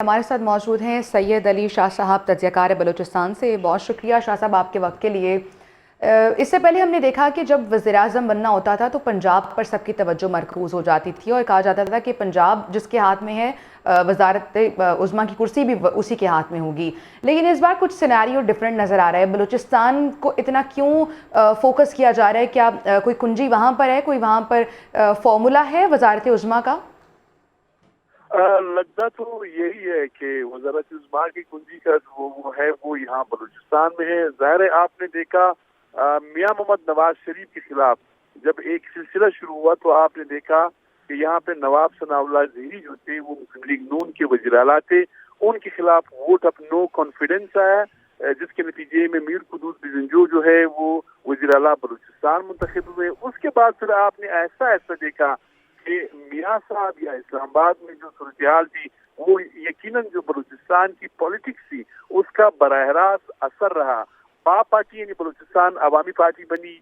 ہمارے ساتھ موجود ہیں سید علی شاہ صاحب، تجزیہ کار بلوچستان سے۔ بہت شکریہ شاہ صاحب آپ کے وقت کے لیے۔ اس سے پہلے ہم نے دیکھا کہ جب وزیر اعظم بننا ہوتا تھا تو پنجاب پر سب کی توجہ مرکوز ہو جاتی تھی اور کہا جاتا تھا کہ پنجاب جس کے ہاتھ میں ہے وزارت عظمیٰ کی کرسی بھی اسی کے ہاتھ میں ہوگی، لیکن اس بار کچھ سینیریو ڈیفرنٹ نظر آ رہا ہے۔ بلوچستان کو اتنا کیوں فوکس کیا جا رہا ہے؟ کیا کوئی کنجی وہاں پر ہے، کوئی وہاں پر فارمولا ہے وزارت عظمیٰ کا؟ لگتا تو یہی ہے کہ وزارت عظمیٰ کی کنجی کا وہ ہے وہ یہاں بلوچستان میں ہے۔ ظاہر ہے آپ نے دیکھا میاں محمد نواز شریف کے خلاف جب ایک سلسلہ شروع ہوا تو آپ نے دیکھا کہ یہاں پہ نواب ثناء اللہ زہری جو تھے وہ مسلم لیگ نون کے وزیر اعلیٰ تھے، ان کے خلاف ووٹ آف نو کانفیڈنس آیا، جس کے نتیجے میں میر قدوس بزنجو جو ہے وہ وزیر اعلیٰ بلوچستان منتخب ہوئے۔ اس کے بعد پھر آپ نے ایسا دیکھا کہ میاں صاحب یا اسلام آباد میں جو صورتحال تھی وہ یقیناً جو بلوچستان کی پولیٹکس تھی اس کا براہ راست اثر رہا۔ باپ پارٹی یعنی بلوچستان عوامی پارٹی بنی،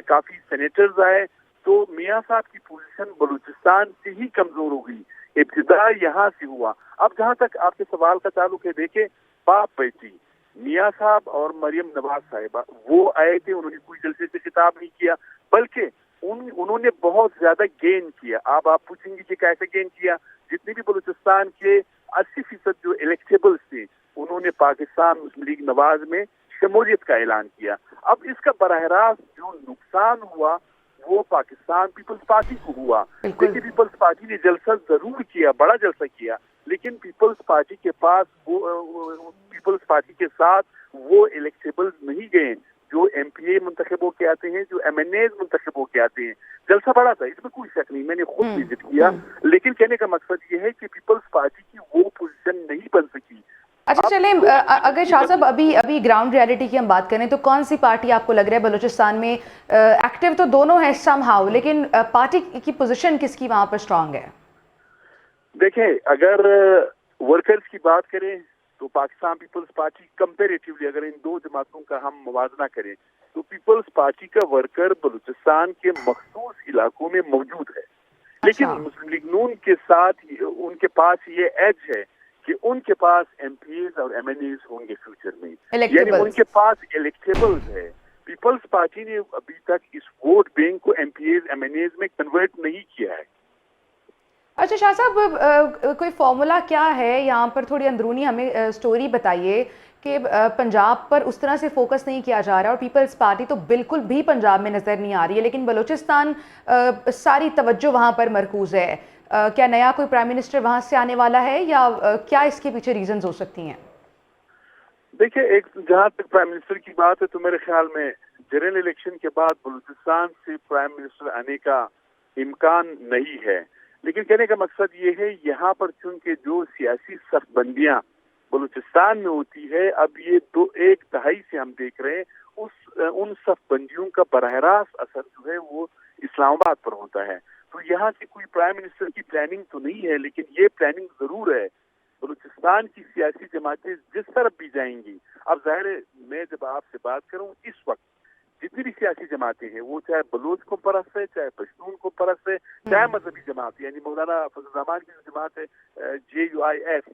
کافی سینیٹرز آئے، تو میاں صاحب کی پوزیشن بلوچستان سے ہی کمزور ہو گئی۔ ابتدا یہاں سے ہوا۔ اب جہاں تک آپ کے سوال کا تعلق ہے، دیکھیں باپ بیٹی میاں صاحب اور مریم نواز صاحبہ وہ آئے تھے، انہوں نے کوئی جلسے سے خطاب نہیں کیا، بلکہ انہوں نے بہت زیادہ گین کیا۔ آپ پوچھیں گے کہ کیسے گین کیا؟ جتنے بھی بلوچستان کے 80% جو الیکٹیبلز تھے انہوں نے پاکستان مسلم لیگ نواز میں شمولیت کا اعلان کیا۔ اب اس کا براہ راست جو نقصان ہوا وہ پاکستان پیپلز پارٹی کو ہوا۔ لیکن پیپلز پارٹی نے جلسہ ضرور کیا، بڑا جلسہ کیا، لیکن پیپلز پارٹی کے پاس پیپلز پارٹی کے ساتھ وہ الیکٹیبلز نہیں گئے جو ایم پی اے منتخب ہو کے آتے ہیں، جو ایم این ایز منتخب ہو کے آتے ہیں۔ جلسہ بڑا تھا، اس میں کوئی شک نہیں، میں نے خود وزٹ کیا، لیکن کہنے کا مقصد یہ ہے کہ پیپلز پارٹی کی وہ پوزیشن نہیں بن سکی۔ اچھا چلیں، اگر شاہ صاحب ابھی گراؤنڈ ریالٹی کی ہم بات کریں تو کون سی پارٹی آپ کو لگ رہا ہے بلوچستان میں ایکٹیو تو دونوں ہیں سم ہاؤ، لیکن پارٹی کی پوزیشن کس کی وہاں پر اسٹرانگ ہے؟ دیکھیں اگر ورکرز کی بات کریں تو پاکستان پیپلز پارٹی کمپیریٹیولی اگر ان دو جماعتوں کا ہم موازنہ کریں تو پیپلز پارٹی کا ورکر بلوچستان کے مخصوص علاقوں میں موجود ہے، لیکن مسلم لیگ نون کے ساتھ ان کے پاس یہ ایج ہے کہ ان کے پاس ایم پی ایز اور ایم این ایز ہوں گے فیوچر میں، یعنی ان کے پاس الیکٹیبلز ہے۔ پیپلز پارٹی نے ابھی تک اس ووٹ بینک کو M P As M N As میں کنورٹ نہیں کیا ہے۔ اچھا شاہ صاحب، کوئی فارمولا کیا ہے یہاں پر؟ تھوڑی اندرونی ہمیں سٹوری بتائیے کہ پنجاب پر اس طرح سے فوکس نہیں کیا جا رہا، اور پیپلز پارٹی تو بالکل بھی پنجاب میں نظر نہیں آ رہی ہے، لیکن بلوچستان ساری توجہ وہاں پر مرکوز ہے۔ کیا نیا کوئی پرائم منسٹر وہاں سے آنے والا ہے، یا کیا اس کے پیچھے ریزنز ہو سکتی ہیں؟ دیکھیں جہاں تک پرائم منسٹر کی بات ہے تو میرے خیال میں جنرل الیکشن کے بعد بلوچستان سے پرائم منسٹر آنے کا امکان نہیں ہے، لیکن کہنے کا مقصد یہ ہے یہاں پر چونکہ جو سیاسی صف بندیاں بلوچستان میں ہوتی ہے اب یہ ایک دہائی سے ہم دیکھ رہے ہیں، ان صف بندیوں کا براہ راست اثر جو ہے وہ اسلام آباد پر ہوتا ہے۔ تو یہاں سے کوئی پرائم منسٹر کی پلاننگ تو نہیں ہے، لیکن یہ پلاننگ ضرور ہے بلوچستان کی سیاسی جماعتیں جس طرف بھی جائیں گی۔ اب ظاہر ہے میں جب آپ سے بات کروں اس وقت جتنی بھی سیاسی جماعتیں ہیں وہ چاہے بلوچ کو پرست ہے، چاہے پشتون کو پرست ہے، چاہے مذہبی جماعت یعنی مولانا فضل الرحمان کی جو جماعت ہے جے یو آئی ایف،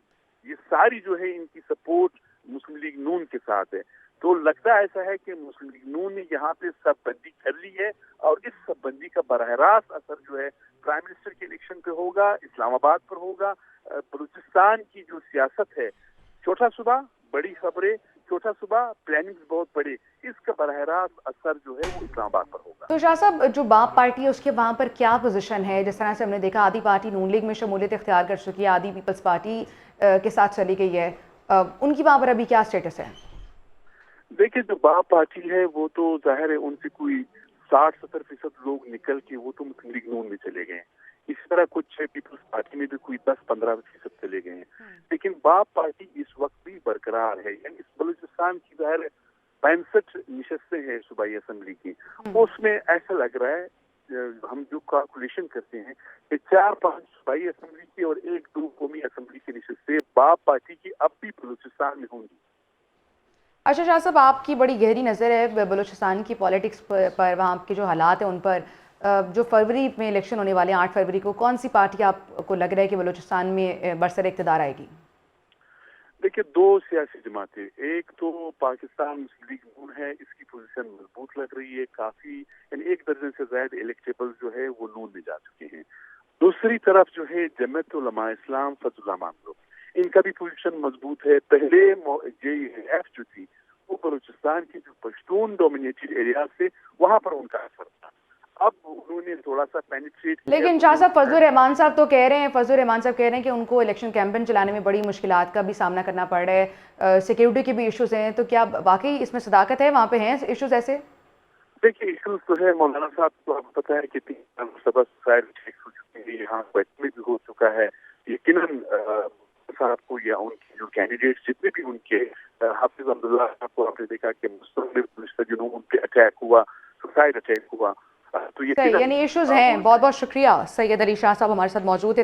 یہ ساری جو ہے ان کی سپورٹ مسلم لیگ نون کے ساتھ ہے۔ تو لگتا ایسا ہے کہ مسلم لیگ نون نے یہاں پہ سب بندی کر لی ہے، اور اس سب بندی کا براہ راست اثر جو ہے پرائم منسٹر کے الیکشن پہ ہوگا، اسلام آباد پر ہوگا۔ بلوچستان کی جو سیاست ہے، چھوٹا صوبہ بڑی خبریں، چھوٹا صوبہ پلاننگ بہت بڑے، اس کا براہ راست اثر جو ہے وہ اسلام آباد پر ہوگا۔ تو شاہ صاحب جو باپ پارٹی ہے اس کے وہاں پر کیا پوزیشن ہے؟ جس طرح سے ہم نے دیکھا آدھی پارٹی نون لیگ میں شمولیت اختیار کر چکی ہے، آدھی پیپلز پارٹی کے ساتھ چلی گئی ہے، ان کی وہاں پر ابھی کیا سٹیٹس ہے؟ دیکھیں جو باپ پارٹی ہے وہ تو ظاہر ہے ان سے کوئی 60-70% لوگ نکل کے وہ تو مسلم لیگ نون میں چلے گئے ہیں، اسی طرح کچھ پیپلز پارٹی میں بھی کوئی 10-15% چلے گئے ہیں، لیکن باپ پارٹی اس وقت بھی برقرار ہے۔ یعنی اس بلوچستان کی ظاہر 65 نشستیں ہیں صوبائی اسمبلی کی، اس میں ایسا لگ رہا ہے ہم جو کیلکولیشن کرتے ہیں کہ 4-5 صوبائی اسمبلی کی اور 1-2 قومی اسمبلی کی نشستیں باپ پارٹی کی اب بھی بلوچستان میں ہوں گی۔ اچھا شاہ صاحب، آپ کی بڑی گہری نظر ہے بلوچستان کی پالیٹکس پر، وہاں کے جو حالات ہیں ان پر، جو فروری میں الیکشن ہونے والے ہیں 8 فروری کو، کون سی پارٹی آپ کو لگ رہا ہے کہ بلوچستان میں برسر اقتدار آئے گی؟ دیکھیے دو سیاسی جماعتیں، ایک تو پاکستان مسلم لیگ نون ہے، اس کی پوزیشن مضبوط لگ رہی ہے کافی، یعنی 1 درجن سے زائد الیکٹیبل جو ہے وہ نون میں جا چکے ہیں. دوسری طرف جو ہے جمعیت علماء اسلام فضل اللہ ماملو، ان کا بھی پوزیشن مضبوط ہے. پہلے جے ایف جو تھی وہ بلوچستان کی جو پشتون ڈومینیٹڈ ایریا سے وہاں پر ان کا اثر تھا. اب انہوں نے تھوڑا سا پینیٹریٹ کیا. لیکن شاہ صاحب فضل الرحمان صاحب تو کہہ رہے ہیں کہ ان کو الیکشن کیمپین چلانے میں بڑی مشکلات کا بھی سامنا کرنا پڑ رہا ہے، سیکیورٹی کے بھی ایشوز ہیں، تو کیا واقعی اس میں صداقت ہے؟ وہاں پہ ہیں ایشوز ایسے؟ دیکھیے ایشوز تو ہے، مولانا صاحب کو آپ پتہ ہے کہ 3 مرتبہ سائڈ چیکس ہو چکے ہیں، یہاں کوئٹہ میں بھی ہو چکا ہے. یقیناً صاحب کو یا ان کے جو کینڈیڈیٹس جتنے بھی ان کے حافظ عبداللہ صاحب کو آپ نے دیکھا کہ مستقل جنوب ان پہ اٹیک ہوا، سوسائڈ اٹیک ہوا، تو صحیح، یعنی ایشوز ہیں. بہت بہت شکریہ. سید علی شاہ صاحب ہمارے ساتھ موجود ہیں.